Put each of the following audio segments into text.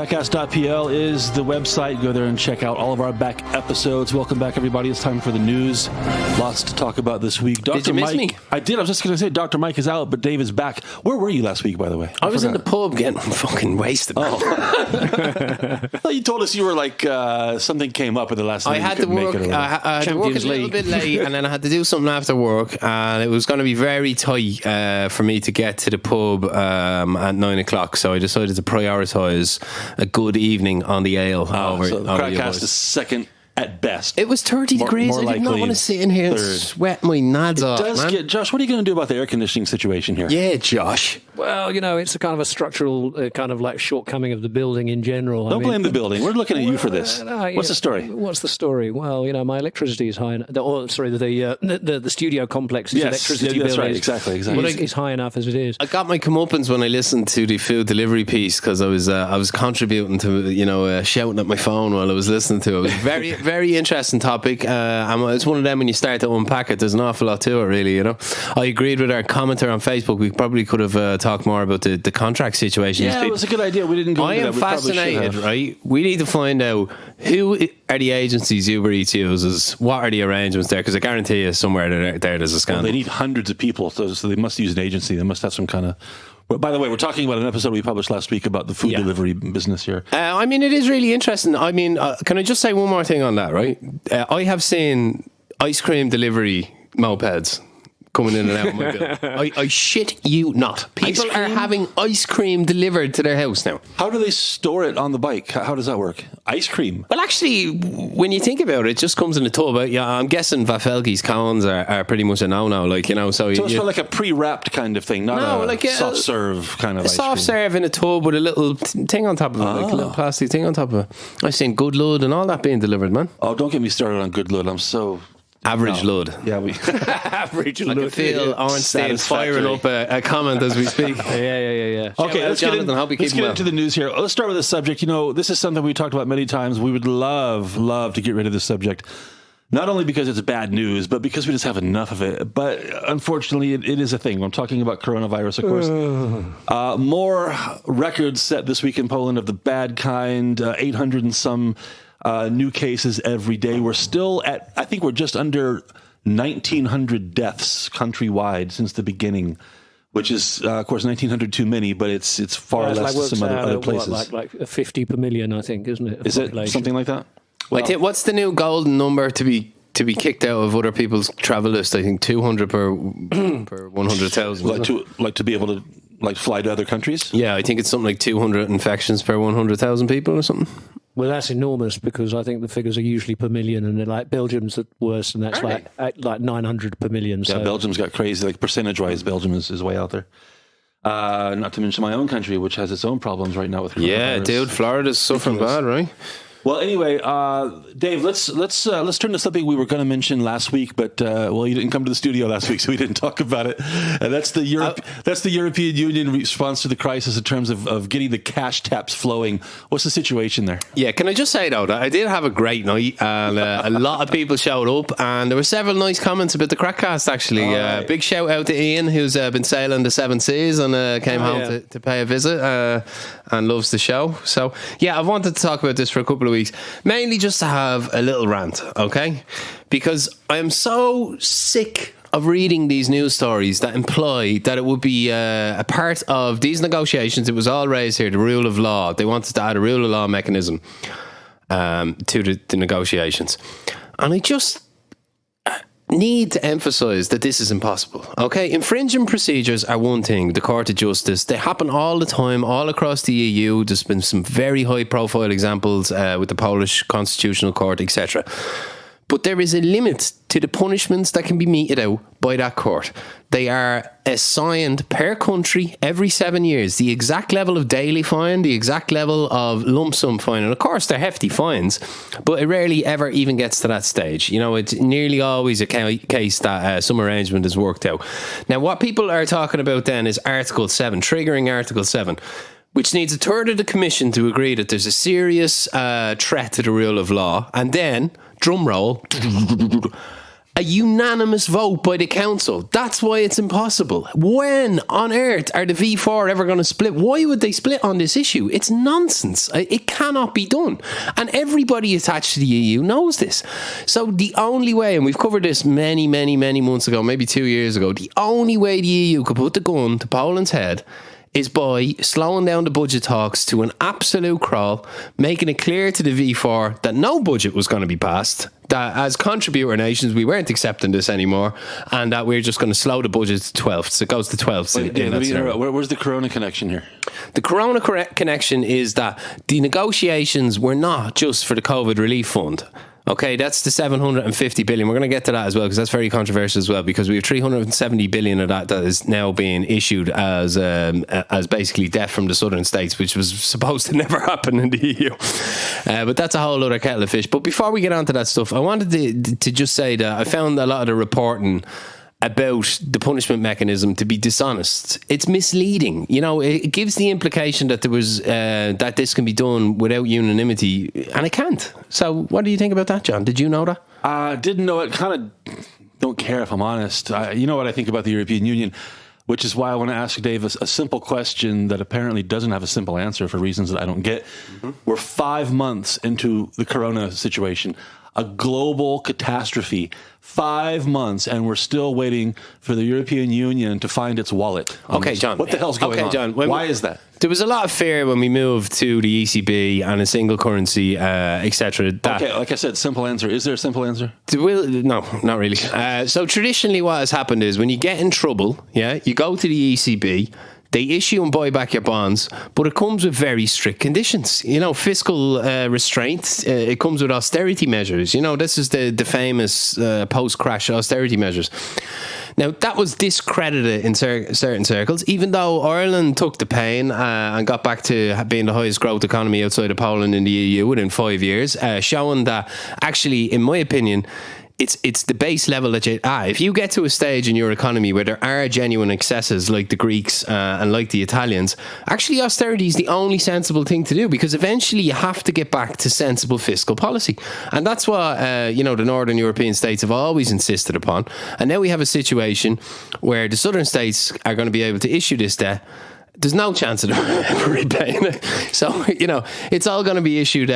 KrakCast.pl is the website. Go there and check out all of our back episodes. Welcome back, everybody. It's time for the news. Lots to talk about this week. Dr. Did you miss me? I did. I was just going to say Dr. Mike is out, but Dave is back. Where were you last week, by the way? I was in the pub getting fucking wasted. Oh. Well, you told us you were like, something came up at the last night. I had to work. I had to work a little bit late, and then I had to do something after work, and it was going to be very tight for me to get to the pub at 9 o'clock. So I decided to prioritise a good evening on the ale. So the KrakCast is second at best. It was 30 degrees. More I did not want to sit in here and sweat my nads off. Josh, what are you going to do about the air conditioning situation here? Yeah, Josh. Well, you know, it's a kind of a structural kind of like shortcoming of the building in general. Don't blame the building. We're looking at you for this. What's the story? What's the story? Well, you know, my electricity is high enough. The studio complex's electricity bill right. is Exactly. Is high enough as it is. I got my comeuppance when I listened to the food delivery piece because I was contributing to shouting at my phone while I was listening to it. It was very very interesting topic. And it's one of them when you start to unpack it. There's an awful lot to it, really. You know, I agreed with our commenter on Facebook. We probably could have talked more about the contract situation. Yeah, it was a good idea. We didn't go into that. I am fascinated. Right, we need to find out who are the agencies Uber Eats uses. What are the arrangements there? Because I guarantee you somewhere there's a scandal. Well, they need hundreds of people, so they must use an agency. They must have some kind of... Well, by the way, we're talking about an episode we published last week about the food delivery business here. I mean, it is really interesting. I mean, can I just say one more thing on that, right? I have seen ice cream delivery mopeds coming in and out of my bill. I shit you not. People are having ice cream delivered to their house now. How do they store it on the bike? How does that work? Ice cream? Well, actually, when you think about it, it just comes in a tub. I'm guessing Vafelki's cones are pretty much a no-no. Like, you know, so it's for like a pre-wrapped kind of thing, not a soft serve kind of ice cream. A soft serve in a tub with a little thing on top of it, like a little plastic thing on top of it. I've seen Good Lud and all that being delivered, man. Oh, don't get me started on Good Lud. I'm so... Average Lud. Yeah, average Lud. I can feel Ornstein firing up a comment as we speak. Yeah. Okay, let's get into the news here. Let's start with this subject. You know, this is something we talked about many times. We would love to get rid of this subject. Not only because it's bad news, but because we just have enough of it. But unfortunately, it is a thing. I'm talking about coronavirus, of course. More records set this week in Poland of the bad kind, 800 and some new cases every day. We're still at, I think we're just under 1,900 deaths countrywide since the beginning, which is, of course, 1,900 too many, but it's far less than some other places. Like 50 per million, I think, isn't it? Is it something like that? Well, what's the new golden number to be kicked out of other people's travel list? I think 200 per 100,000. Like to be able to fly to other countries? Yeah, I think it's something like 200 infections per 100,000 people or something. Well, that's enormous because I think the figures are usually per million, and they're like Belgium's worse, and that's like 900 per million. Yeah, so. Belgium's got crazy. Like percentage-wise, Belgium is way out there. Not to mention my own country, which has its own problems right now with coronavirus. Yeah, dude, Florida's suffering bad, right? Well, anyway, Dave, let's turn to something we were going to mention last week, but you didn't come to the studio last week, so we didn't talk about it. And that's the European Union response to the crisis in terms of getting the cash taps flowing. What's the situation there? Yeah, can I just say though that I did have a great night, and a lot of people showed up, and there were several nice comments about the KrakCast. Actually, big shout out to Ian, who's been sailing the seven seas and came home to pay a visit and loves the show. So yeah, I wanted to talk about this for a couple of weeks, mainly just to have a little rant, okay? Because I am so sick of reading these news stories that imply that it would be a part of these negotiations. It was all raised here, the rule of law. They wanted to add a rule of law mechanism to the negotiations. And I just need to emphasise that this is impossible, okay? Infringing procedures are one thing, the Court of Justice. They happen all the time, all across the EU. There's been some very high-profile examples with the Polish Constitutional Court, etc. But there is a limit to the punishments that can be meted out by that court. They are assigned per country every 7 years. The exact level of daily fine, the exact level of lump sum fine. And of course, they're hefty fines, but it rarely ever even gets to that stage. You know, it's nearly always a case that some arrangement is worked out. Now, what people are talking about then is Article 7, triggering Article 7, which needs a third of the Commission to agree that there's a serious threat to the rule of law. And then, drum roll, a unanimous vote by the council. That's why it's impossible. When on earth are the V4 ever going to split? Why would they split on this issue? It's nonsense. It cannot be done. And everybody attached to the EU knows this. So the only way, and we've covered this many, many, many months ago, maybe 2 years ago, the only way the EU could put the gun to Poland's head is by slowing down the budget talks to an absolute crawl, making it clear to the V4 that no budget was going to be passed, that as contributor nations we weren't accepting this anymore, and that we're just going to slow the budget to 12th. So it goes to 12th. Where's the Corona connection here? The Corona connection is that the negotiations were not just for the COVID relief fund. Okay, that's the 750 billion. We're going to get to that as well, because that's very controversial as well, because we have 370 billion of that is now being issued as basically debt from the southern states, which was supposed to never happen in the EU. But that's a whole other kettle of fish. But before we get on to that stuff, I wanted to just say that I found a lot of the reporting about the punishment mechanism to be dishonest. It's misleading. You know, it gives the implication that there was that this can be done without unanimity, and it can't. So what do you think about that, John? Did you know that? I didn't know it. Kind of don't care, if I'm honest. You know what I think about the European Union, which is why I want to ask Dave a simple question that apparently doesn't have a simple answer for reasons that I don't get. Mm-hmm. We're 5 months into the Corona situation, a global catastrophe. 5 months, and we're still waiting for the European Union to find its wallet. Okay, John. What the hell's going on? John, why is that? There was a lot of fear when we moved to the ECB and a single currency, etc. Okay, like I said, simple answer. Is there a simple answer? No, not really. So traditionally what has happened is when you get in trouble, you go to the ECB, they issue and buy back your bonds, but it comes with very strict conditions. You know, fiscal restraint. It comes with austerity measures. You know, this is the famous post-crash austerity measures. Now, that was discredited in certain circles, even though Ireland took the pain and got back to being the highest growth economy outside of Poland in the EU within 5 years, showing that actually, in my opinion, it's the base level that if you get to a stage in your economy where there are genuine excesses like the Greeks and like the Italians, actually austerity is the only sensible thing to do, because eventually you have to get back to sensible fiscal policy. And that's what, the Northern European states have always insisted upon. And now we have a situation where the southern states are going to be able to issue this debt. There's no chance of them repaying it. So, it's all going to be issued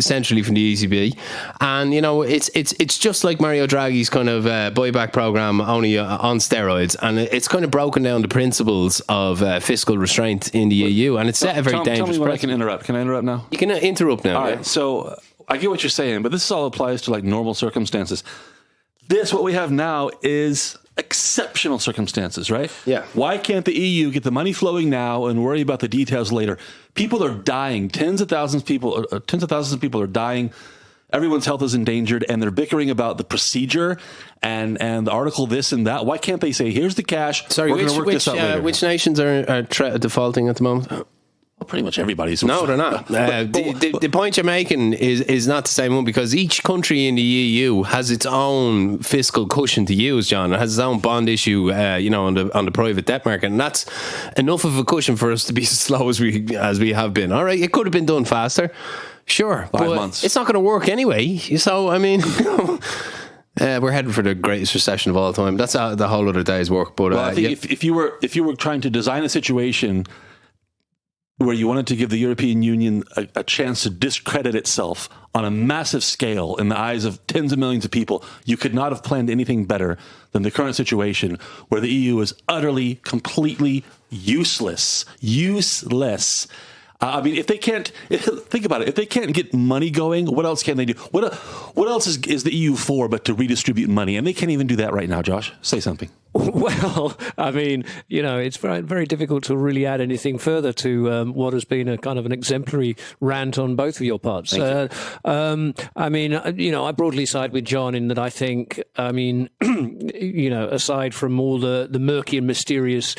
centrally from the ECB. And, it's just like Mario Draghi's kind of buyback program, only on steroids. And it's kind of broken down the principles of fiscal restraint in the EU. And it's set a very dangerous Tell me when precedent. I can interrupt. Can I interrupt now? You can interrupt now. All right. So I get what you're saying, but this all applies to like normal circumstances. What we have now is exceptional circumstances, right? Yeah. Why can't the EU get the money flowing now and worry about the details later? People are dying. Tens of thousands of people are dying. Everyone's health is endangered, and they're bickering about the procedure and the article this and that. Why can't they say, here's the cash, we're going to work this out later? Which nations are defaulting at the moment? Pretty much everybody's. No, they're not. The point you're making is not the same one, because each country in the EU has its own fiscal cushion to use, John. It has its own bond issue, on the private debt market, and that's enough of a cushion for us to be as slow as we have been. All right, it could have been done faster, sure, 5 but months. It's not going to work anyway. So, I mean. We're headed for the greatest recession of all time. That's the whole other day's work. But I think if you were trying to design a situation where you wanted to give the European Union a chance to discredit itself on a massive scale in the eyes of tens of millions of people, you could not have planned anything better than the current situation where the EU is utterly, completely useless. Useless. If they can't, think about it. If they can't get money going, what else can they do? What else is the EU for but to redistribute money? And they can't even do that right now, Josh. Say something. Well, it's very, very difficult to really add anything further to what has been a kind of an exemplary rant on both of your parts. I broadly side with John in that I think, aside from all the murky and mysterious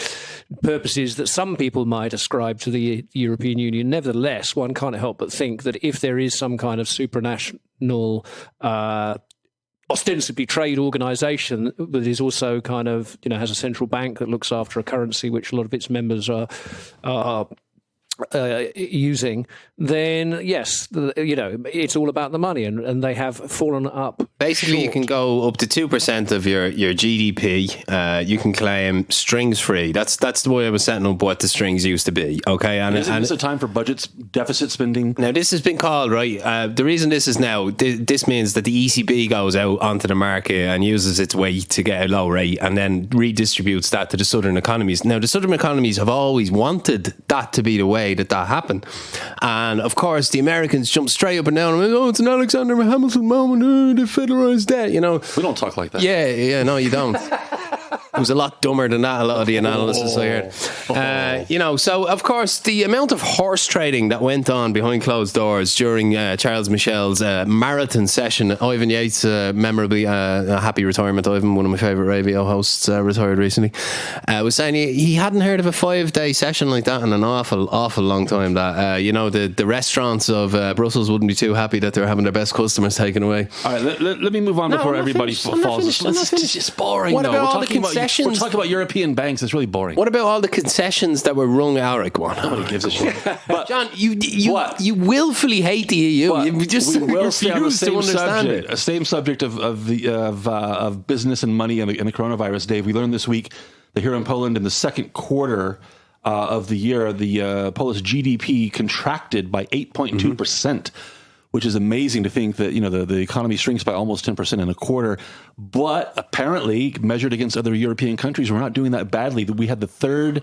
purposes that some people might ascribe to the European Union, nevertheless, one can't help but think that if there is some kind of supranational ostensibly trade organisation that is also kind of, has a central bank that looks after a currency which a lot of its members are using, then yes, it's all about the money, and they have fallen up. Basically, short. you can go up to 2% of your GDP. You can claim strings free. That's the way I was setting up what the strings used to be. Okay, and isn't this a time for deficit spending? Now, this has been called, right. The reason this is now, this means that the ECB goes out onto the market and uses its weight to get a low rate, and then redistributes that to the southern economies. Now, the southern economies have always wanted that to be the way that happened, and of course the Americans jump straight up and down and went, oh, it's an Alexander Hamilton moment, the federalized debt, We don't talk like that. Yeah, no, you don't. It was a lot dumber than that, a lot of the analysis I heard. So of course the amount of horse trading that went on behind closed doors during Charles Michel's marathon session. Ivan Yates, memorably, a happy retirement. Ivan, one of my favourite radio hosts, retired recently, was saying he hadn't heard of a 5-day session like that in an awful long time. That the restaurants of Brussels wouldn't be too happy that they're having their best customers taken away. All right, let me move on before everybody falls asleep. It's just boring. What about all the concessions? We're talking about European banks. It's really boring. What about all the concessions that were wrung out? Nobody gives a shit. But John, you willfully hate the EU. You just refuse to understand it. A same subject of business and money and the coronavirus. Dave, we learned this week that here in Poland, in the second quarter of the year, the Polish GDP contracted by 8.2%. Which is amazing to think that, the economy shrinks by almost 10% in a quarter. But apparently, measured against other European countries, we're not doing that badly. We had the third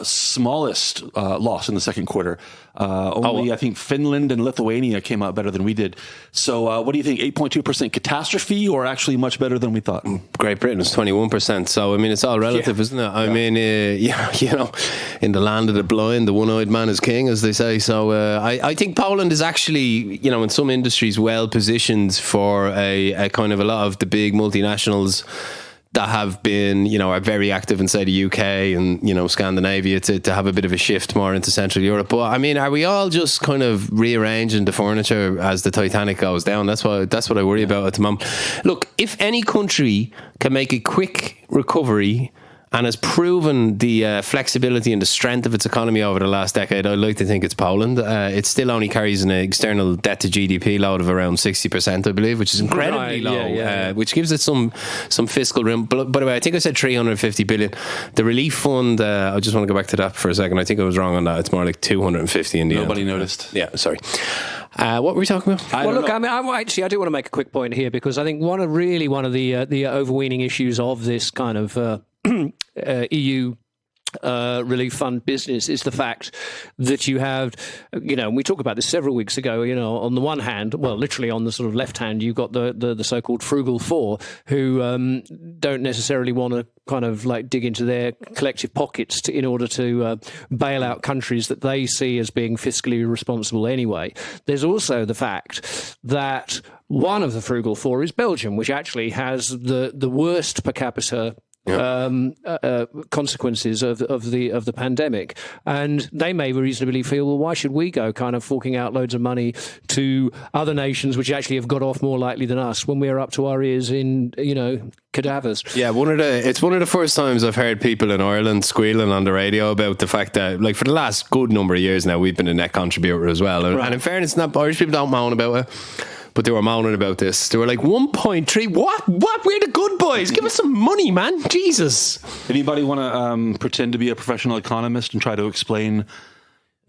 smallest loss in the second quarter. I think Finland and Lithuania came out better than we did. So what do you think, 8.2% catastrophe or actually much better than we thought? Great Britain is 21%. So, it's all relative, isn't it? I mean, in the land of the blind, the one-eyed man is king, as they say. So I think Poland is actually, in some industries well positioned for a kind of a lot of the big multinationals that have been, are very active in, say, the UK and, Scandinavia to have a bit of a shift more into Central Europe. But, are we all just kind of rearranging the furniture as the Titanic goes down? That's what I worry about at the moment. Look, if any country can make a quick recovery and has proven the flexibility and the strength of its economy over the last decade, I'd like to think it's Poland. It still only carries an external debt to GDP load of around 60%, I believe, which is incredibly low, which gives it some fiscal room. But by the way, I think I said 350 billion. The relief fund, I just want to go back to that for a second. I think I was wrong on that. It's more like 250 in the end. Nobody noticed. Yeah, sorry. What were we talking about? I do want to make a quick point here, because I think one of the overweening issues of this kind of EU relief fund business is the fact that you have, and we talked about this several weeks ago, on the one hand, well, literally on the sort of left hand, you've got the so-called frugal four who don't necessarily want to kind of like dig into their collective pockets in order to bail out countries that they see as being fiscally responsible anyway. There's also the fact that one of the frugal four is Belgium, which actually has the worst per capita consequences of the pandemic, and they may reasonably feel, well, why should we go kind of forking out loads of money to other nations which actually have got off more lightly than us when we're up to our ears in cadavers? Yeah, it's one of the first times I've heard people in Ireland squealing on the radio about the fact that, like, for the last good number of years now, we've been a net contributor as well. Right. And in fairness, Irish people don't moan about it. But they were moaning about this. They were like, 1.3, what? We're the good boys. Give us some money, man. Jesus. Anybody want to pretend to be a professional economist and try to explain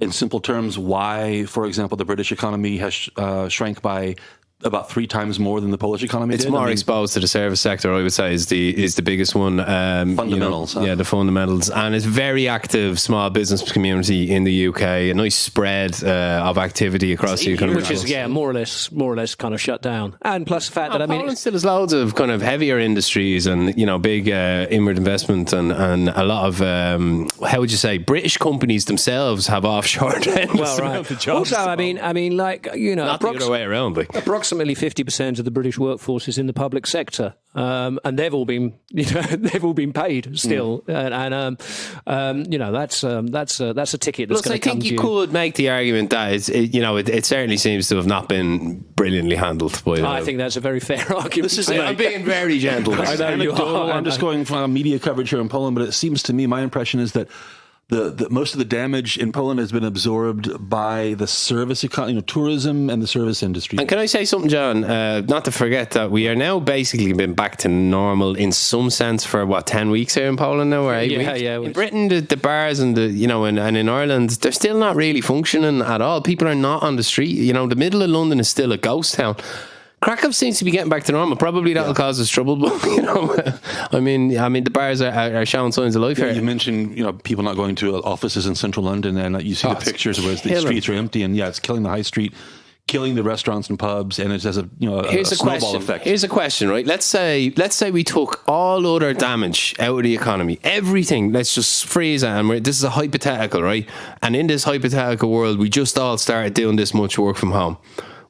in simple terms why, for example, the British economy has shrank by about 3 times more than the Polish economy did? It's more exposed to the service sector, I would say, is the biggest one. Fundamentals. Yeah, the fundamentals. And it's very active small business community in the UK, a nice spread of activity across the economy. Which is, more or less kind of shut down. And plus the fact that, Poland still has loads of kind of heavier industries and, big inward investment and a lot of, how would you say, British companies themselves have offshore well, right. Also, I mean, like, not the other way around. Like. Approximately 50% of the British workforce is in the public sector, and they've all been, paid still, and that's a ticket that's going to come. I think you could make the argument that it certainly seems to have not been brilliantly handled. I think that's a very fair argument. I'm being very gentle. I know you are. I'm just going from media coverage here in Poland, but it seems to me, my impression is that the most of the damage in Poland has been absorbed by the service economy, tourism and the service industry. And can I say something, John? Not to forget that we are now basically been back to normal in some sense for 10 weeks here in Poland now, or 8 weeks? Yeah. In Britain, the bars and and in Ireland, they're still not really functioning at all. People are not on the street. The middle of London is still a ghost town. Krakow seems to be getting back to normal. Probably that'll cause us trouble, but I mean, the bars are showing signs of life here. You mentioned, people not going to offices in central London, and you see the pictures where the streets are empty, and it's killing the high street, killing the restaurants and pubs, and it has a snowball effect. Here's a question, right? Let's say we took all other damage out of the economy, everything. Let's just freeze it, and this is a hypothetical, right? And in this hypothetical world, we just all started doing this much work from home.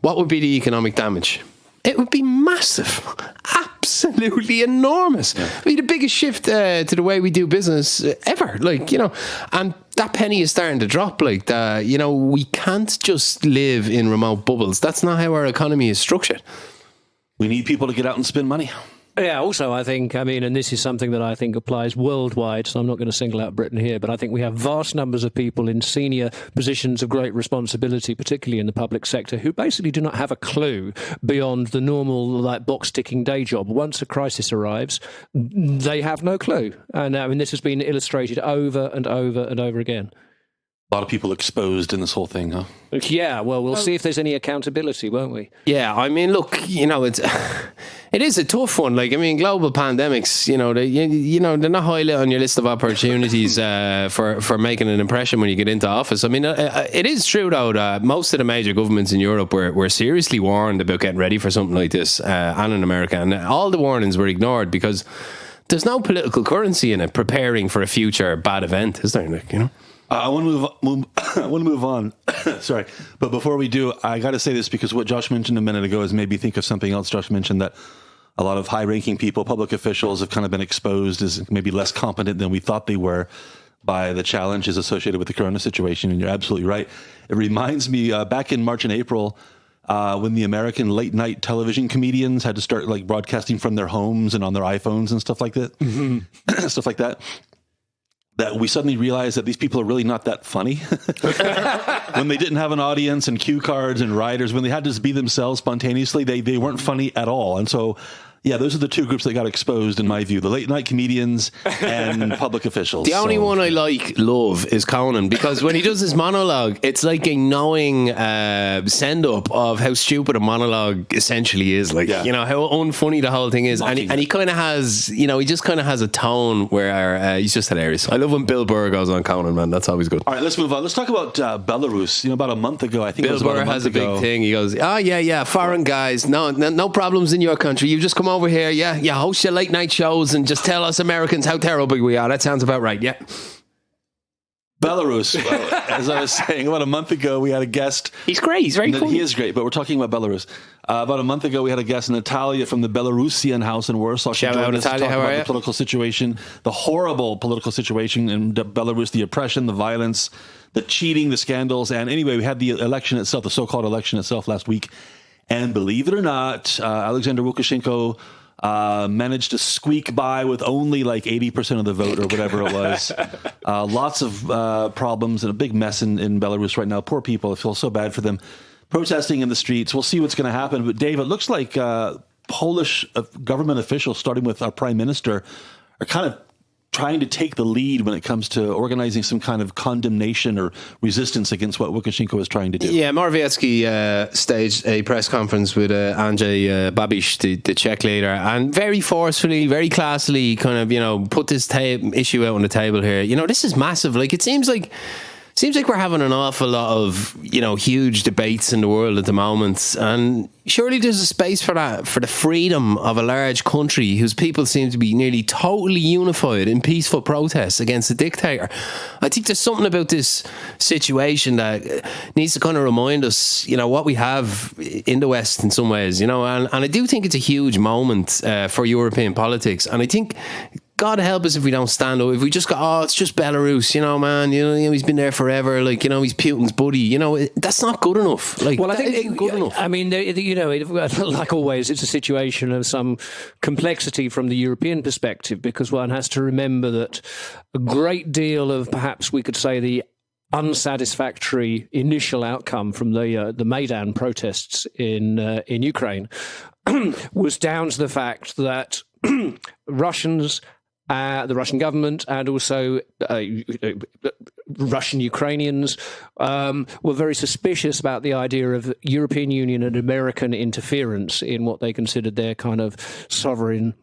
What would be the economic damage? It would be massive, absolutely enormous. It'd be the biggest shift to the way we do business ever. And that penny is starting to drop. We can't just live in remote bubbles. That's not how our economy is structured. We need people to get out and spend money. Yeah, also, I think, and this is something that I think applies worldwide, so I'm not going to single out Britain here, but I think we have vast numbers of people in senior positions of great responsibility, particularly in the public sector, who basically do not have a clue beyond the normal, box-ticking day job. Once a crisis arrives, they have no clue. And this has been illustrated over and over and over again. A lot of people exposed in this whole thing, huh? Yeah, well, we'll see if there's any accountability, won't we? Yeah, look, it is a tough one. Global pandemics, they're not highly on your list of opportunities for making an impression when you get into office. It is true, though, that most of the major governments in Europe were seriously warned about getting ready for something like this, and in America. And all the warnings were ignored because there's no political currency in it preparing for a future bad event, is there, Nick, I want to move on. Sorry. But before we do, I got to say this because what Josh mentioned a minute ago has made me think of something else. Josh mentioned that a lot of high-ranking people, public officials, have kind of been exposed as maybe less competent than we thought they were by the challenges associated with the corona situation. And you're absolutely right. It reminds me back in March and April when the American late-night television comedians had to start broadcasting from their homes and on their iPhones and stuff like that. Mm-hmm. Stuff like that. That we suddenly realized that these people are really not that funny. When they didn't have an audience and cue cards and writers, when they had to just be themselves spontaneously, they weren't funny at all. And so, those are the two groups that got exposed, in my view, the late night comedians and public officials. The only one I love is Conan, because when he does his monologue, it's like a knowing send-up of how stupid a monologue essentially is. How unfunny the whole thing is. And he kind of has, he just kind of has a tone where he's just hilarious. I love when Bill Burr goes on Conan, man. That's always good. All right, let's move on. Let's talk about Belarus. About a month ago, I think Bill Burr has a big thing. He goes, foreign guys, no problems in your country. You just come over here, host your late night shows and just tell us Americans how terrible we are. That sounds about right, yeah. Belarus, as I was saying, about a month ago, we had a guest. He's great. He's very cool. He is great, but we're talking about Belarus. About a month ago, we had a guest, Natalia from the Belarusian House in Warsaw. Shout out, Natalia. How are you? The political situation, the horrible political situation in Belarus, the oppression, the violence, the cheating, the scandals. And anyway, we had the election itself, the so-called election itself last week. And believe it or not, Alexander Lukashenko managed to squeak by with only 80% of the vote or whatever it was. Lots of problems and a big mess in Belarus right now. Poor people. I feel so bad for them. Protesting in the streets. We'll see what's going to happen. But Dave, it looks like Polish government officials, starting with our prime minister, are kind of trying to take the lead when it comes to organizing some kind of condemnation or resistance against what Lukashenko is trying to do. Yeah, Morawiecki staged a press conference with Andrzej Babiš, the Czech leader, and very forcefully, very classily kind of, put this issue out on the table here. This is massive. It seems like we're having an awful lot of, huge debates in the world at the moment. And surely there's a space for that, for the freedom of a large country whose people seem to be nearly totally unified in peaceful protests against a dictator. I think there's something about this situation that needs to kind of remind us, what we have in the West in some ways, and I do think it's a huge moment for European politics. And I think God help us if we don't stand up. If we just go, oh, it's just Belarus, man. He's been there forever. Like, he's Putin's buddy. That's not good enough. Like, well, I think isn't good enough. I mean, like always, it's a situation of some complexity from the European perspective, because one has to remember that a great deal of, perhaps we could say, the unsatisfactory initial outcome from the Maidan protests in Ukraine was down to the fact that Russians, the Russian government, and also Russian Ukrainians were very suspicious about the idea of European Union and American interference in what they considered their kind of sovereign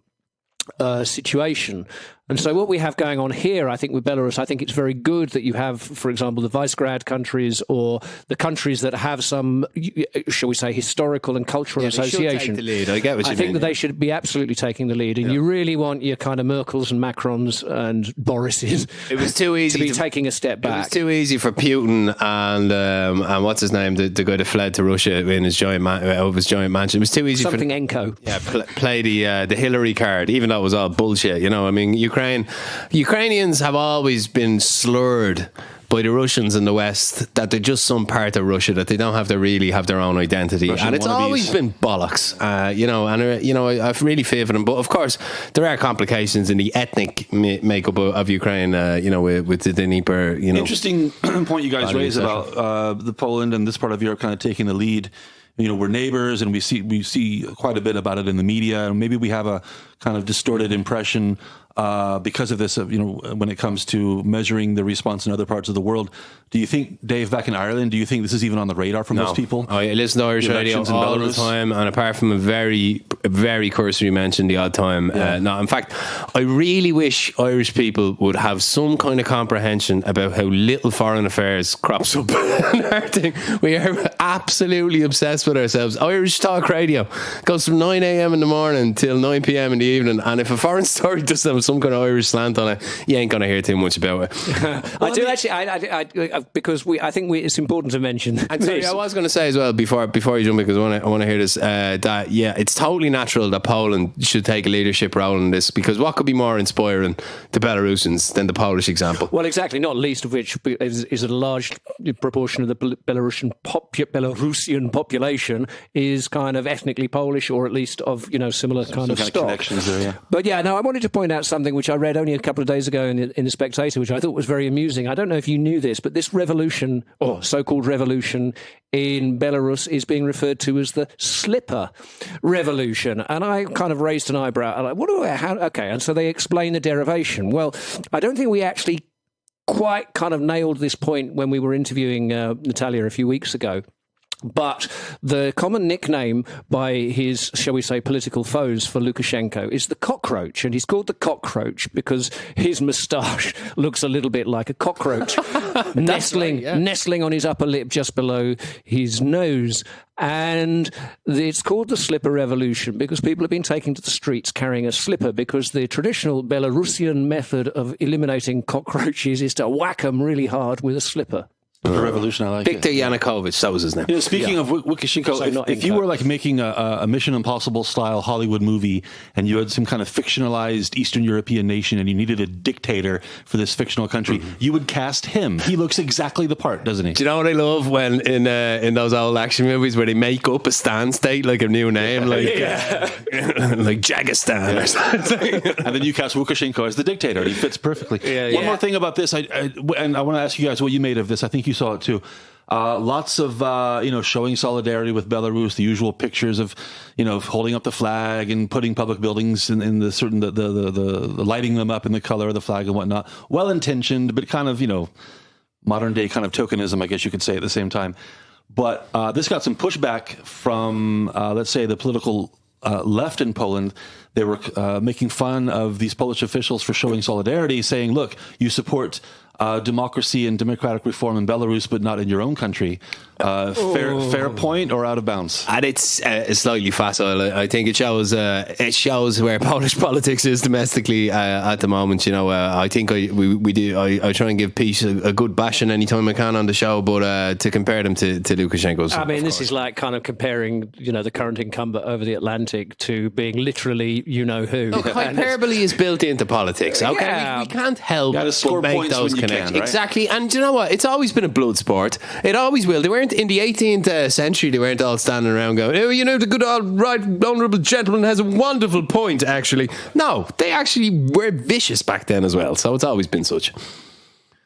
situation. And so what we have going on here, I think, with Belarus, I think it's very good that you have, for example, the Visegrad countries, or the countries that have some, shall we say, historical and cultural association. Take the lead. I get what you mean. I think that they should be absolutely taking the lead. And you really want your kind of Merkels and Macrons and Borises. It was too easy to be taking a step back. It was too easy for Putin and what's his name, the guy that fled to Russia in his giant mansion. It was too easy Enko. Yeah, play the Hillary card, even though it was all bullshit. I mean, Ukrainians have always been slurred by the Russians in the West that they're just some part of Russia, that they don't have to really have their own identity. Russian and it's wannabes. Always been bollocks, I really feel for them. But of course, there are complications in the ethnic makeup of Ukraine, with the Dnieper, Interesting point you guys raise about the Poland and this part of Europe kind of taking the lead. We're neighbors, and we see quite a bit about it in the media, and maybe we have a kind of distorted impression because of this, when it comes to measuring the response in other parts of the world. Do you think, Dave, back in Ireland, do you think this is even on the radar for most people? I listen to Irish radio all the time, and apart from a very, very cursory mention the odd time, no. In fact, I really wish Irish people would have some kind of comprehension about how little foreign affairs crops up in our thing. We are absolutely obsessed with ourselves. Irish talk radio goes from 9 a.m. in the morning till 9 p.m. in the evening, and if a foreign story doesn't have some kind of Irish slant on it, you ain't going to hear too much about it. I do actually, because I think it's important to mention. And sorry, I was going to say as well before you jump in, because I want to hear this, that it's totally natural that Poland should take a leadership role in this, because what could be more inspiring to Belarusians than the Polish example? Well, exactly, not least of which is that a large proportion of the Belarusian population is kind of ethnically Polish, or at least of similar kind of stock. Connections there, yeah. But I wanted to point out something which I read only a couple of days ago in the Spectator, which I thought was very amusing. I don't know if you knew this, but this revolution, or so-called revolution, in Belarus is being referred to as the slipper revolution. And I kind of raised an eyebrow. I'm like, okay. And so they explain the derivation. Well, I don't think we actually quite kind of nailed this point when we were interviewing Natalia a few weeks ago. But the common nickname by his, shall we say, political foes for Lukashenko is the cockroach. And he's called the cockroach because his moustache looks a little bit like a cockroach, nestling on his upper lip just below his nose. And it's called the slipper revolution because people have been taken to the streets carrying a slipper, because the traditional Belarusian method of eliminating cockroaches is to whack them really hard with a slipper. The revolution, I like Viktor it. Yanukovych, that was his name. Speaking of Lukashenko, if you were like making a Mission Impossible style Hollywood movie, and you had some kind of fictionalized Eastern European nation, and you needed a dictator for this fictional country, you would cast him. He looks exactly the part, doesn't he? Do you know what I love when in those old action movies where they make up a stand state, like a new name, like Jagistan or something, and then you cast Lukashenko as the dictator, and he fits perfectly. One more thing about this, and I want to ask you guys what you made of this. I think you saw it too. Lots of showing solidarity with Belarus. The usual pictures of holding up the flag and putting public buildings in the certain the lighting them up in the color of the flag and whatnot. Well intentioned, but kind of modern day kind of tokenism, I guess you could say, at the same time. But this got some pushback from let's say the political left in Poland. They were making fun of these Polish officials for showing solidarity, saying, look, you support democracy and democratic reform in Belarus, but not in your own country. Fair point or out of bounds? And it's slightly facile. I think it shows where Polish politics is domestically at the moment. I think I try and give peace a good bashing anytime I can on the show, but to compare them to Lukashenko's. I mean, this is like kind of comparing, the current incumbent over the Atlantic to being literally who. Look, hyperbole is built into politics. Okay, Yeah. we can't help Gotta score but make points those when you connections. can, right? Exactly, and you know what? It's always been a blood sport. It always will. They weren't in the 18th century. They weren't all standing around going, "Oh, the good old right honourable gentleman has a wonderful point." Actually, no, they actually were vicious back then as well. So it's always been such.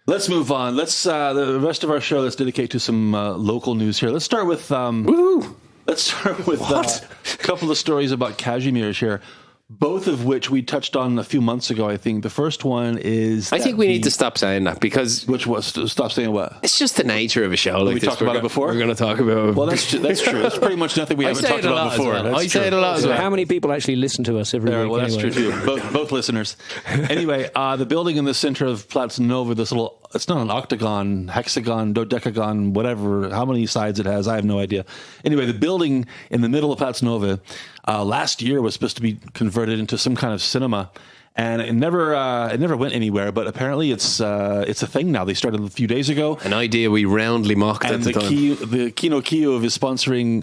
Let's move on. Let's the rest of our show. Let's dedicate to some local news here. Let's start with Let's start with a couple of stories about Kazimierz here. Both of which we touched on a few months ago, I think. The first one is... I think we need to stop saying that because... Which was... Stop saying what? It's just the nature of a show like we this. talked about it before? We're going to talk about... Well, that's true. That's pretty much nothing we haven't talked about before. I say it a lot as well. How many people actually listen to us every week? Well, that's anyway? true too. Both listeners. Anyway, the building in the center of Plac Nowy, this little... It's not an octagon, hexagon, dodecagon, whatever, how many sides it has, I have no idea. Anyway, the building in the middle of Plac Nowy last year was supposed to be converted into some kind of cinema, and it never went anywhere. But apparently, it's a thing now. They started a few days ago. An idea we roundly mocked at the time. The Kino Kyiv is sponsoring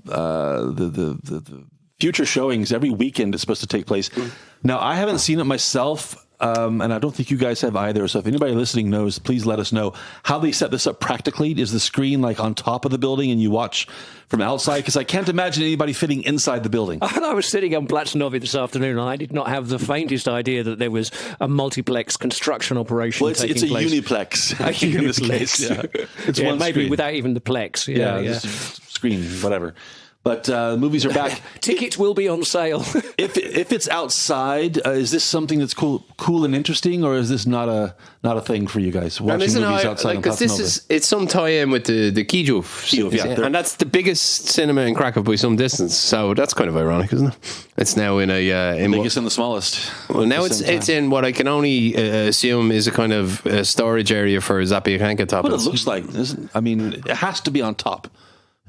the future showings every weekend. It's supposed to take place. Now, I haven't seen it myself. And I don't think you guys have either. So if anybody listening knows, please let us know how they set this up practically. Is the screen like on top of the building and you watch from outside? Because I can't imagine anybody fitting inside the building. I was sitting on Plac Nowy this afternoon and I did not have the faintest idea that there was a multiplex construction operation taking place. It's a uniplex. In this case. Yeah. It's one maybe screen. without even the plex. Just screen, whatever. But movies are back. Tickets will be on sale. If it's outside, is this something that's cool and interesting, or is this not a thing for you guys? Watching movies outside, because it's some tie-in with the Kijów, and that's the biggest cinema in Krakow by some distance. So that's kind of ironic, isn't it? It's now in a biggest and the smallest. Well, now it's in what I can only assume is a kind of storage area for Zapiekanka toppers. What it looks like. I mean, it has to be on top.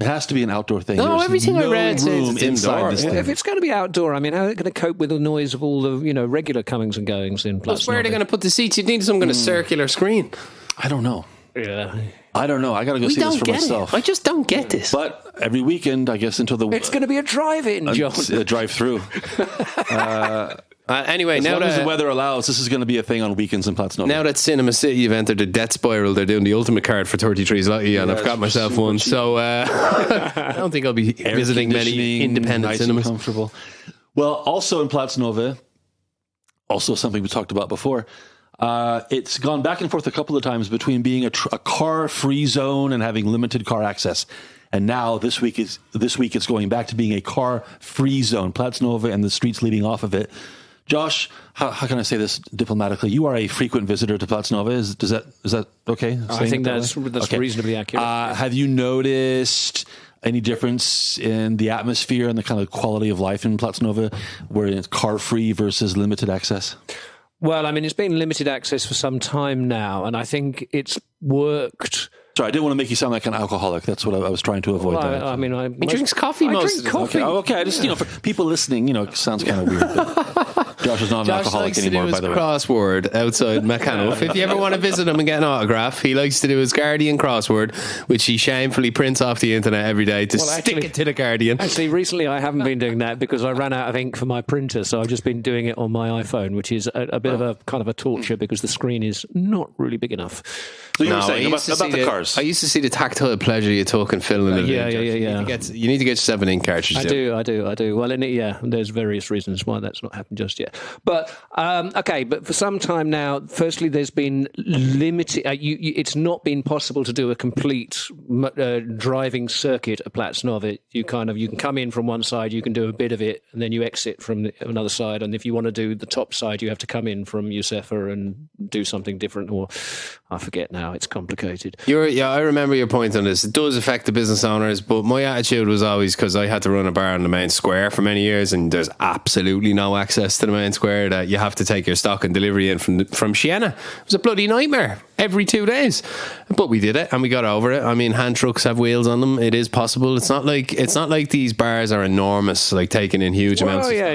It has to be an outdoor thing. No, There's everything I read says it's inside indoor. this thing. If it's going to be outdoor, I mean, how are they going to cope with the noise of all the regular comings and goings in Plac Where are they going to put the seats? You'd need some kind of circular screen. I don't know. Yeah. I don't know. I got to go see this for myself. I just don't get this. But every weekend, I guess, until the... It's going to be a drive-in, John. A drive-through. Anyway, as now long that as the weather allows, this is going to be a thing on weekends in Plac Nowy. Now that Cinema City have entered the death spiral, they're doing the ultimate card for 33 zloty, and I've got myself one. So I don't think I'll be visiting many independent nice cinemas. And comfortable. Well, also in Plac Nowy, also something we talked about before. It's gone back and forth a couple of times between being a car-free zone and having limited car access. And now this week it's going back to being a car-free zone. Plac Nowy and the streets leading off of it. Josh, how can I say this diplomatically? You are a frequent visitor to Plac Nowy. Is that okay? I think that's okay. reasonably accurate. Have you noticed any difference in the atmosphere and the kind of quality of life in Plac Nowy, where it's car-free versus limited access? Well, I mean, it's been limited access for some time now, and I think it's worked. Sorry, I didn't want to make you sound like an alcoholic. That's what I was trying to avoid. Well, He drinks coffee most of the time. coffee. Okay. I just, for people listening, it sounds kind of weird. But Josh is not an alcoholic anymore, by the way. Crossword outside Mechanic. If you ever want to visit him and get an autograph, he likes to do his Guardian crossword, which he shamefully prints off the internet every day to stick it to the Guardian. Actually, recently I haven't been doing that because I ran out of ink for my printer, so I've just been doing it on my iPhone, which is a bit of a kind of a torture because the screen is not really big enough. So you were saying about the cars. I used to see the tactile pleasure you took in filling it. Yeah. You need to get yourself an ink cartridge. I do. Well, there's various reasons why that's not happened just yet. But but for some time now, firstly, there's been limited. It's not been possible to do a complete driving circuit at Plac Nowy. You can come in from one side, you can do a bit of it, and then you exit from another side. And if you want to do the top side, you have to come in from Józefa and do something different. Or I forget now. It's complicated. I remember your point on this. It does affect the business owners, but my attitude was always, because I had to run a bar on the main square for many years, and there's absolutely no access to the Main Square that you have to take your stock and delivery in from Siena. It was a bloody nightmare every 2 days, but we did it and we got over it. I mean, hand trucks have wheels on them. It is possible. It's not like these bars are enormous, like taking in huge amounts. Oh yeah.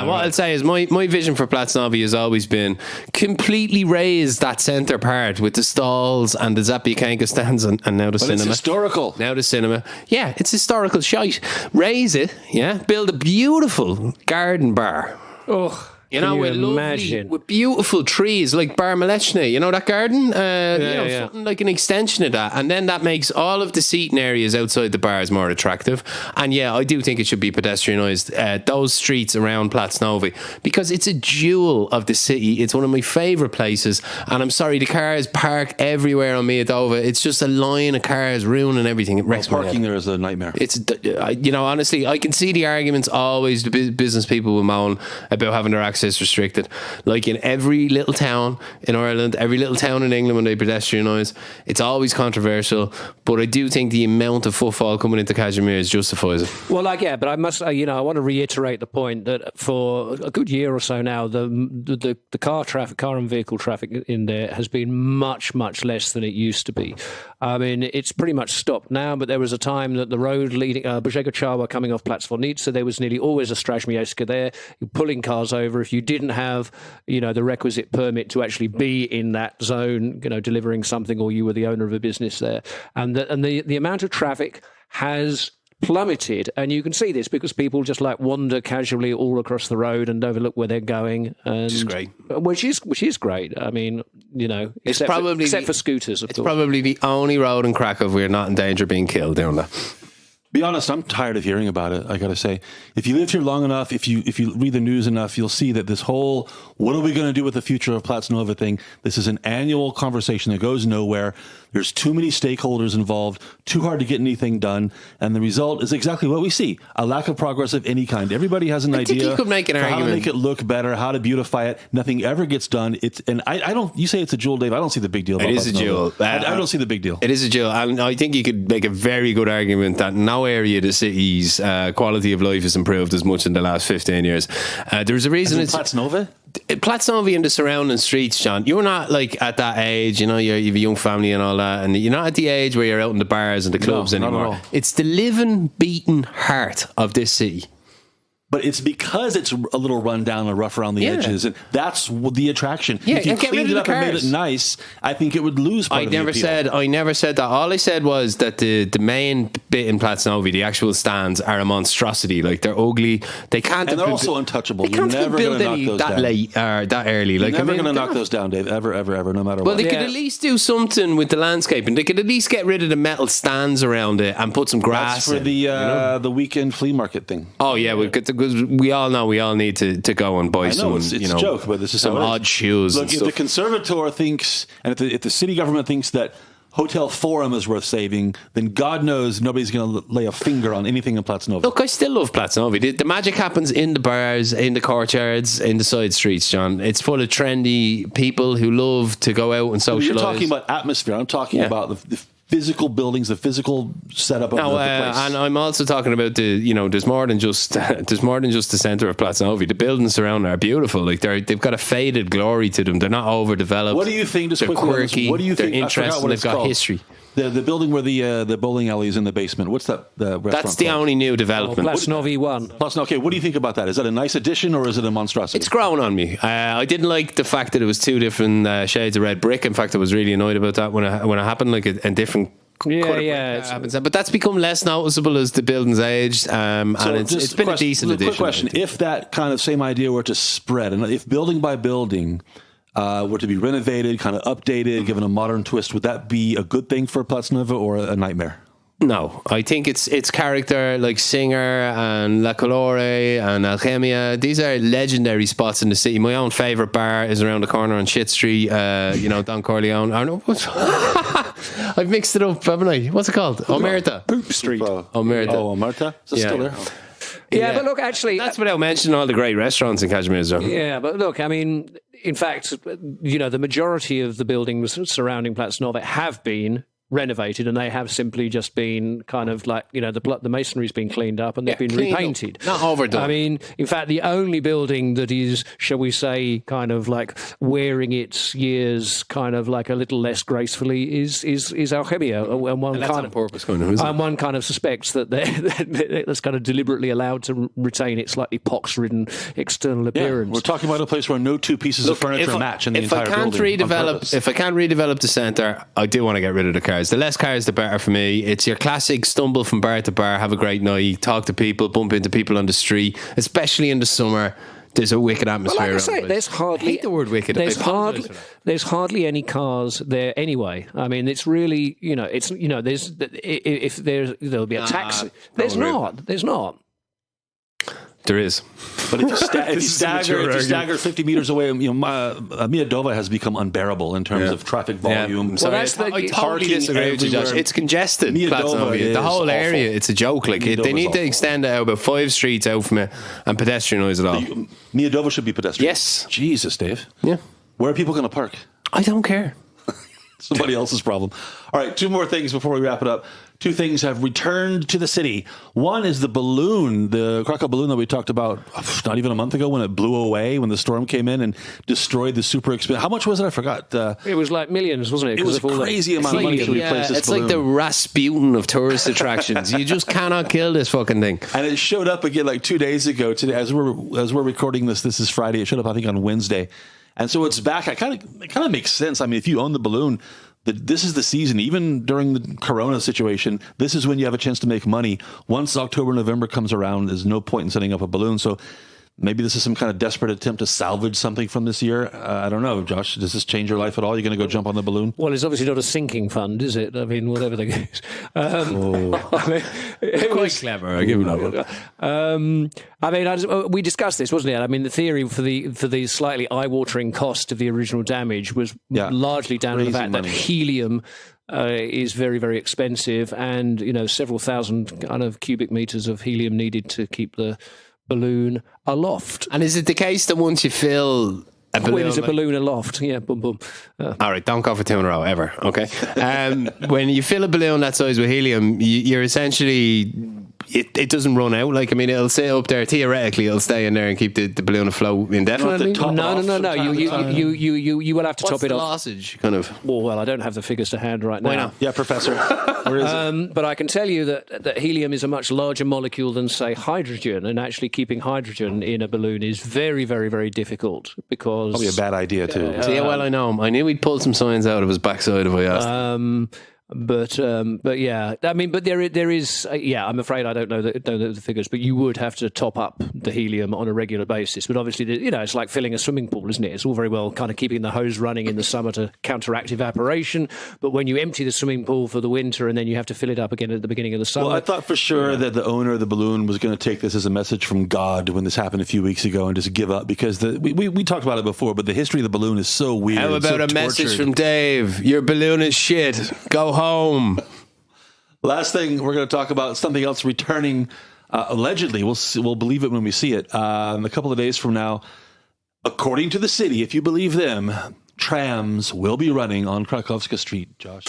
And what I'll say is my vision for Plac Nowy has always been completely raise that centre part with the stalls and the Zapiekanka stands and now the cinema. It's historical. Now the cinema. Yeah, it's historical shite. Raise it, yeah. Build a beautiful garden bar. Oh, you know, with beautiful trees like Bar Malechny, you know that garden? Something like an extension of that. And then that makes all of the seating areas outside the bars more attractive. And yeah, I do think it should be pedestrianised, those streets around Plac Nowy, because it's a jewel of the city. It's one of my favourite places. And I'm sorry, the cars park everywhere on Miadova. It's just a line of cars ruining everything. It wrecks parking there is a nightmare. It's, honestly, I can see the arguments always, the business people will moan about having their access restricted, like in every little town in Ireland, every little town in England when they pedestrianise. It's always controversial, but I do think the amount of footfall coming into Kazimierz justifies it. Well, but I must, I want to reiterate the point that for a good year or so now, the car and vehicle traffic in there has been much, much less than it used to be. I mean, it's pretty much stopped now, but there was a time that the road leading Brzega coming off Plac Wolnicy, there was nearly always a Straż Miejska there. You're pulling cars over. If you didn't have, the requisite permit to actually be in that zone, delivering something, or you were the owner of a business there, and the amount of traffic has plummeted, and you can see this because people just wander casually all across the road and overlook where they're going, and which is great. Which is great. I mean, except for scooters. It's probably the only road in Krakow we're not in danger of being killed down there. Be honest, I'm tired of hearing about it. I got to say, if you lived here long enough, if you read the news enough, you'll see that this whole "what are we going to do with the future of Plac Nowy" thing, this is an annual conversation that goes nowhere. There's too many stakeholders involved, too hard to get anything done, and the result is exactly what we see: a lack of progress of any kind. Everybody has an idea you could make an argument. How to make it look better, how to beautify it. Nothing ever gets done. I don't. You say it's a jewel, Dave. I don't see the big deal. About it is a jewel. I don't see the big deal. It is a jewel, and I think you could make a very good argument that no area of the city's quality of life has improved as much in the last 15 years. There's a reason it's Plac Nowy. Plac Nowy and the surrounding streets, John. You're not at that age, you have a young family and all that, and you're not at the age where you're out in the bars and the clubs anymore. It's the living, beating heart of this city. But it's because it's a little run down and rough around the edges, and that's the attraction. Yeah, if you get cleaned rid it of up the and made cars. it nice, I think it would lose part of the appeal. I never said that. All I said was that the main bit in Plac Nowy, the actual stands, are a monstrosity. Like, they're ugly. They can't. And they're also untouchable. They can't You're never build going to knock any those that down. late or that early. You're Like, never going to knock those down, Dave. Ever, no matter what. Well, they could at least do something with the landscaping. They could at least get rid of the metal stands around it and put some grass. That's for the weekend flea market thing. Oh yeah, because we all know we all need to go and buy some. It's a joke, but this is some odd shoes. Look, if the Conservator thinks, and if the city government thinks that Hotel Forum is worth saving, then God knows nobody's going to lay a finger on anything in Plac Nowy. Look, I still love Plac Nowy. The magic happens in the bars, in the courtyards, in the side streets, John. It's full of trendy people who love to go out and socialise. You're talking about atmosphere. I'm talking about the physical buildings, the physical setup of the place. And I'm also talking about there's more than just the centre of Plac Nowy. The buildings around are beautiful. Like they've got a faded glory to them. They're not overdeveloped. What do you think? They're quirky. What do you think? They're interesting. They've got history. The building where the bowling alley is in the basement. What's that restaurant That's the called? only new development. Plac Nowy 1. Okay, what do you think about that? Is that a nice addition or is it a monstrosity? It's grown on me. I didn't like the fact that it was two different shades of red brick. In fact, I was really annoyed about that when it happened. Like a different. Happens. But that's become less noticeable as the building's aged, and it's been a decent addition. Quick question: if that kind of same idea were to spread, and if building by building were to be renovated, kind of updated, given a modern twist, would that be a good thing for Plac Nowy or a nightmare? No, I think it's character like Singer and La Colore and Alchemia. These are legendary spots in the city. My own favourite bar is around the corner on Shit Street. Don Corleone. I don't know. I've mixed it up, haven't I? What's it called? Omerta. Poop Street. Omerta. Oh, Omerta? Is it still there? Yeah, but look, actually... That's without mentioning all the great restaurants in Kazimierz. Yeah, but look, I mean, in fact, the majority of the buildings surrounding Plac Nowy have been renovated, and they have simply just been kind of like, the masonry's been cleaned up and they've been repainted. Not overdone. I mean, in fact, the only building that is, shall we say, kind of like wearing its years kind of like a little less gracefully is Alchemia. And one that's kind on purpose, kind of, isn't it? and one kind of suspects that that's kind of deliberately allowed to retain its slightly pox-ridden external appearance. We're talking about a place where no two pieces of furniture match in the entire building. If I can't redevelop the centre, I do want to get rid of the cars. The less cars, the better for me. It's your classic stumble from bar to bar, have a great night, talk to people, bump into people on the street, especially in the summer. There's a wicked atmosphere. Well, like I say, there's hardly. I hate the word wicked. There's hardly any cars there anyway. I mean, it's really, there'll be a taxi. There's not. There is. But if you stagger 50 meters away, Miadowa has become unbearable in terms of traffic volume. Yeah. Sorry, I totally disagree with you, Josh. It's congested. Plac Nowy. The whole area, it's a joke. Like they need to extend it out about 5 streets out from it and pedestrianise it all. Miadowa should be pedestrian. Yes. Jesus, Dave. Yeah. Where are people going to park? I don't care. Somebody else's problem. All right, 2 more things before we wrap it up. 2 things have returned to the city. One is the balloon, the Krakow balloon that we talked about not even a month ago when it blew away, when the storm came in and destroyed the super expensive. How much was it? I forgot. It was like millions, wasn't it? It was a crazy amount of money to replace this it's balloon. Like the Rasputin of tourist attractions. You just cannot kill this fucking thing. And it showed up again like 2 days ago. Today, as we're recording this is Friday. It showed up, I think, on Wednesday. And so it's back. It kind of makes sense. I mean, if you own the balloon, this is the season, even during the Corona situation, this is when you have a chance to make money. Once October, November comes around, there's no point in setting up a balloon. So maybe this is some kind of desperate attempt to salvage something from this year. I don't know, Josh. Does this change your life at all? You're going to go jump on the balloon? Well, it's obviously not a sinking fund, is it? I mean, whatever the case. It's quite clever. I give it up. We discussed this, wasn't it? I mean, the theory for the slightly eye-watering cost of the original damage was largely down to the fact that helium is very, very expensive, and several thousand kind of cubic meters of helium needed to keep the balloon aloft. And is it the case that once you fill a balloon... When is a balloon aloft? Yeah, boom, boom. All right, don't go for 2 in a row, ever, okay? When you fill a balloon that size with helium, you're essentially... It doesn't run out. Like, I mean, it'll stay up there. Theoretically, it'll stay in there and keep the balloon afloat indefinitely. No. You will have to top it off. What's the lossage, kind of? Well, I don't have the figures to hand right now. Why not? Yeah, Professor. Where is it? But I can tell you that helium is a much larger molecule than, say, hydrogen, and actually keeping hydrogen in a balloon is very, very, very difficult because... Probably a bad idea, too. I know him. I knew he'd pull some signs out of his backside if I asked him. But yeah, I mean, but there is, I'm afraid I don't know the figures, but you would have to top up the helium on a regular basis. But obviously, it's like filling a swimming pool, isn't it? It's all very well kind of keeping the hose running in the summer to counteract evaporation, but when you empty the swimming pool for the winter and then you have to fill it up again at the beginning of the summer. Well, I thought for sure that the owner of the balloon was going to take this as a message from God when this happened a few weeks ago and just give up, because we talked about it before, but the history of the balloon is so weird. How about a message from Dave? Your balloon is shit. Go home. Last thing, we're going to talk about something else returning. Allegedly, we'll believe it when we see it. In a couple of days from now, according to the city, if you believe them, trams will be running on Krakowska Street, Josh.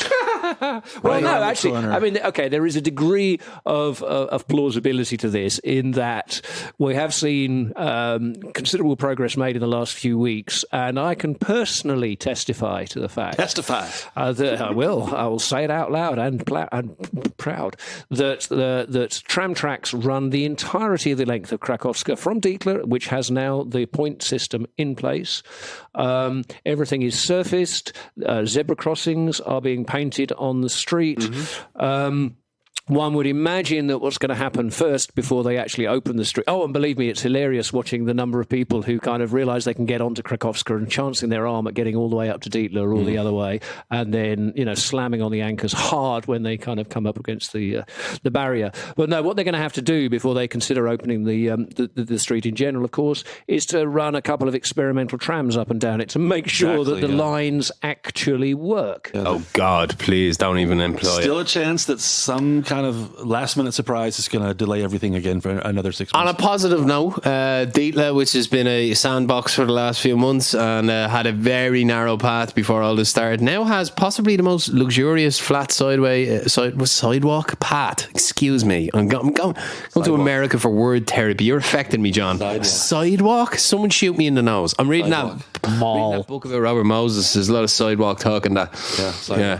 Well, no, actually, I mean, okay, there is a degree of plausibility to this in that we have seen considerable progress made in the last few weeks, and I can personally testify to the fact. Testify. That I will say it out loud and proud that tram tracks run the entirety of the length of Krakowska from Dietler, which has now the point system in place. Everything is surfaced. Zebra crossings are being painted on the street. Mm-hmm. One would imagine that what's going to happen first before they actually open the street. Oh, and believe me, it's hilarious watching the number of people who kind of realise they can get onto Krakowska and chancing their arm at getting all the way up to Dietler or the other way, and then slamming on the anchors hard when they kind of come up against the barrier. But no, what they're going to have to do before they consider opening the street in general, of course, is to run a couple of experimental trams up and down it to make sure that the lines actually work. Oh God, please don't even employ Still a chance that some kind kind of last minute surprise is going to delay everything again for another 6 On months. a positive note, Dietla, which has been a sandbox for the last few months and had a very narrow path before all this started, now has possibly the most luxurious flat sidewalk path. Excuse me. I'm going to America for word therapy. You're affecting me, John. Sidewalk? Someone shoot me in the nose. I'm reading that book about Robert Moses. There's a lot of sidewalk talk in that. Yeah.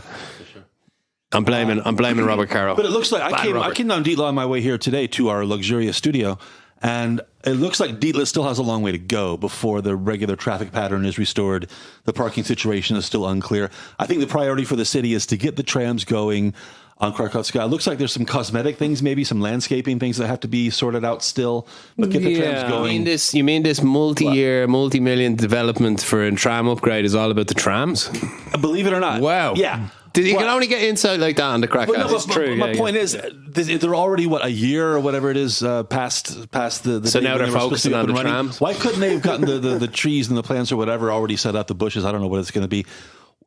I'm blaming Robert Caro. But it looks like I came down Dietla on my way here today to our luxurious studio, and it looks like Dietla still has a long way to go before the regular traffic pattern is restored. The parking situation is still unclear. I think the priority for the city is to get the trams going on Krakowska. It looks like there's some cosmetic things, maybe some landscaping things that have to be sorted out still, but get the trams going. You mean this multi-year, multi-million development for a tram upgrade is all about the trams? Believe it or not. Wow. Yeah. You can only get insight like that on the KrakCast. It's true. My point is, they're already a year or whatever it is past the. So now they're focusing on the trams. Why couldn't they have gotten the trees and the plants or whatever already set up? The bushes. I don't know what it's going to be.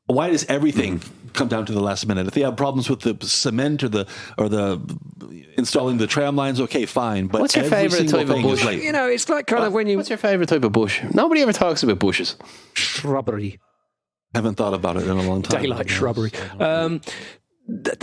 Why does everything come down to the last minute? If they have problems with the cement or the installing the tram lines, okay, fine. But what's your favorite type of bush? It's like kind of when you. What's your favorite type of bush? Nobody ever talks about bushes. Shrubbery. Haven't thought about it in a long time. Daylight shrubbery.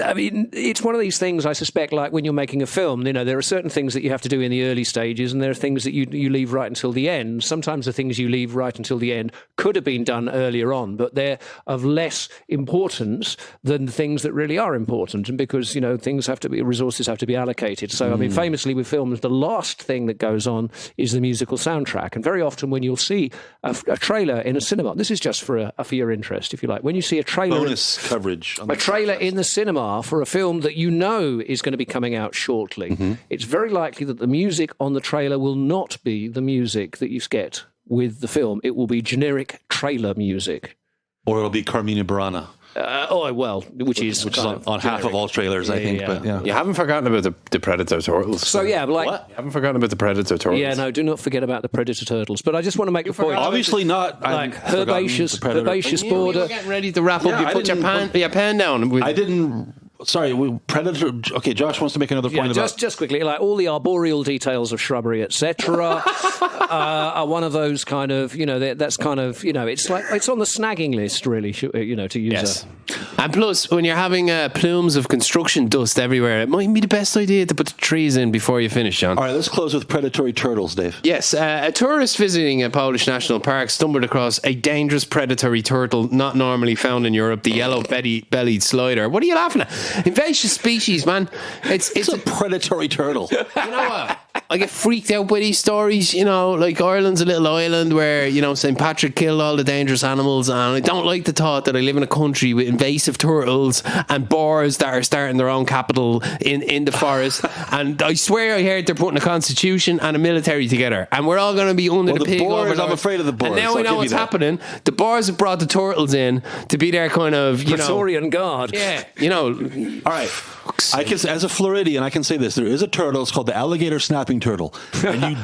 I mean, it's one of these things, I suspect, like when you're making a film, there are certain things that you have to do in the early stages, and there are things that you leave right until the end. Sometimes the things you leave right until the end could have been done earlier on, but they're of less importance than the things that really are important. And because, resources have to be allocated. So, I mean, famously with films, the last thing that goes on is the musical soundtrack. And very often when you'll see a trailer in a cinema, this is just for your interest, if you like. When you see a trailer... Bonus coverage. A trailer in the cinema for a film that is going to be coming out shortly, it's very likely that the music on the trailer will not be the music that you get with the film. It will be generic trailer music. Or it'll be Carmina Burana. Which is on half of all trailers, I think. But you haven't forgotten about the Predator turtles. So you haven't forgotten about the Predator turtles. Yeah, no, do not forget about the Predator turtles. But I just want to make a point. Obviously not. Like herbaceous border. You were getting ready to wrap up. You put your pen down. I didn't. Sorry, Predator. Okay, Josh wants to make another point about just quickly, like all the arboreal details of shrubbery, etc., are one of those kind of that's kind of it's like it's on the snagging list, really. To use. Yes. And plus, when you're having plumes of construction dust everywhere, it might be the best idea to put the trees in before you finish, John. All right, let's close with predatory turtles, Dave. Yes, a tourist visiting a Polish national park stumbled across a dangerous predatory turtle not normally found in Europe, the yellow-bellied slider. What are you laughing at? Invasive species, man. It's a predatory turtle. You know what? I get freaked out by these stories, like Ireland's a little island where, St. Patrick killed all the dangerous animals, and I don't like the thought that I live in a country with invasive turtles and boars that are starting their own capital in the forest. And I swear I heard they're putting a constitution and a military together, and we're all going to be under the pig boars, overlord. I'm afraid of the boars. And now I know what's happening. The boars have brought the turtles in to be their kind of, Praetorian guard. Yeah, All right. I can, as a Floridian, I can say this: there is a turtle. It's called the alligator snapping turtle, and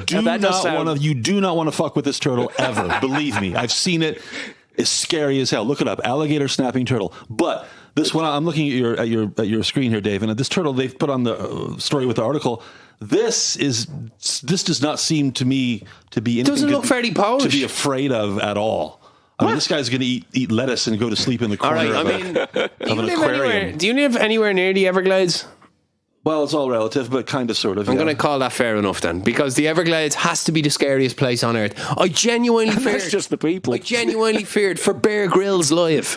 you do not want to fuck with this turtle ever. Believe me, I've seen it. It's scary as hell. Look it up, alligator snapping turtle. But this one, I'm looking at your screen here, Dave, and this turtle they've put on the story with the article. This does not seem to me to be anything doesn't look very Polish to be afraid of at all. I mean, this guy's going to eat lettuce and go to sleep in the corner of an aquarium. Do you live anywhere near the Everglades? Well, it's all relative, but kind of, sort of. I'm going to call that fair enough then, because the Everglades has to be the scariest place on earth. I genuinely feared. That's just the people. I genuinely feared for Bear Grylls live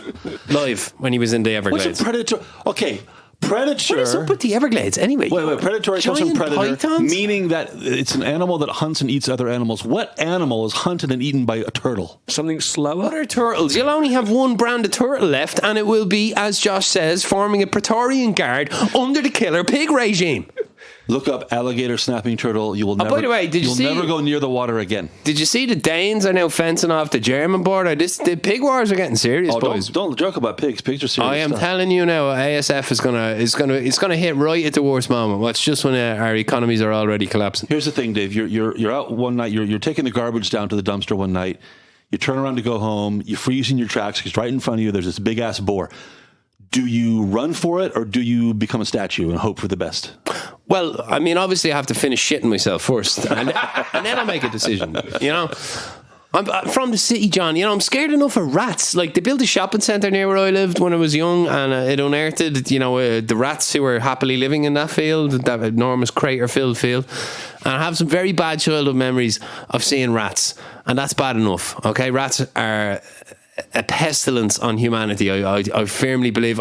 when he was in the Everglades. What's a predator? Okay. Predator. What is up with the Everglades anyway? Wait. Predatory comes from predator, pythons? meaning that it's an animal that hunts and eats other animals. What animal is hunted and eaten by a turtle? Something slower? What are turtles? You'll only have one brand of turtle left, and it will be, as Josh says, forming a Praetorian Guard under the killer pig regime. Look up alligator snapping turtle. You will never. By the way, you'll never go near the water again. Did you see the Danes are now fencing off the German border? The pig wars are getting serious, boys. Don't joke about pigs. Pigs are serious. I am telling you now, ASF is gonna hit right at the worst moment. Watch just when our economies are already collapsing. Here's the thing, Dave. You're out one night. You're taking the garbage down to the dumpster one night. You turn around to go home. You freeze in your tracks because right in front of you there's this big ass boar. Do you run for it, or do you become a statue and hope for the best? Well, I mean, obviously I have to finish shitting myself first, and then I'll make a decision, you know? I'm from the city, John. You know, I'm scared enough of rats. Like, they built a shopping centre near where I lived when I was young, and it unearthed, you know, the rats who were happily living in that field, that enormous crater-filled field. And I have some very bad childhood memories of seeing rats, and that's bad enough. Okay, rats are a pestilence on humanity. I firmly believe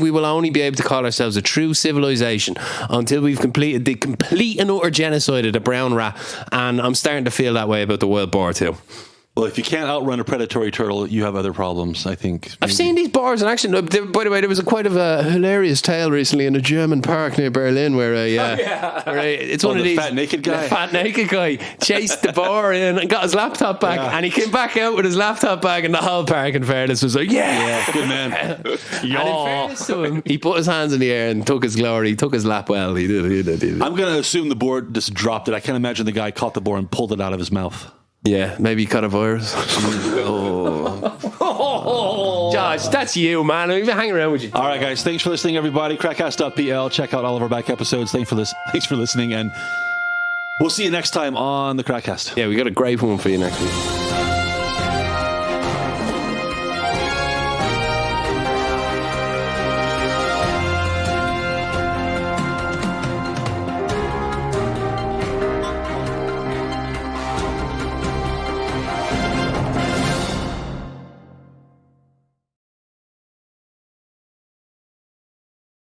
we will only be able to call ourselves a true civilization until we've completed the complete and utter genocide of the brown rat, and I'm starting to feel that way about the wild boar too. Well, if you can't outrun a predatory turtle, you have other problems, I think. Maybe. I've seen these boars in action. By the way, there was quite of a hilarious tale recently in a German park near Berlin where it's one of these... fat naked guy? The fat naked guy chased the boar in and got his laptop back, and he came back out with his laptop bag, and the whole park, in fairness, was like, yeah good man. And in fairness to him, he put his hands in the air and took his glory. He took his lap well. He did. I'm going to assume the boar just dropped it. I can't imagine the guy caught the boar and pulled it out of his mouth. Yeah, maybe he caught a virus. Josh, that's you, man. I'm even hanging around with you. All right, guys. Thanks for listening, everybody. KrakCast.pl. Check out all of our back episodes. Thanks for listening, and we'll see you next time on the KrakCast. Yeah, we got a great one for you next week.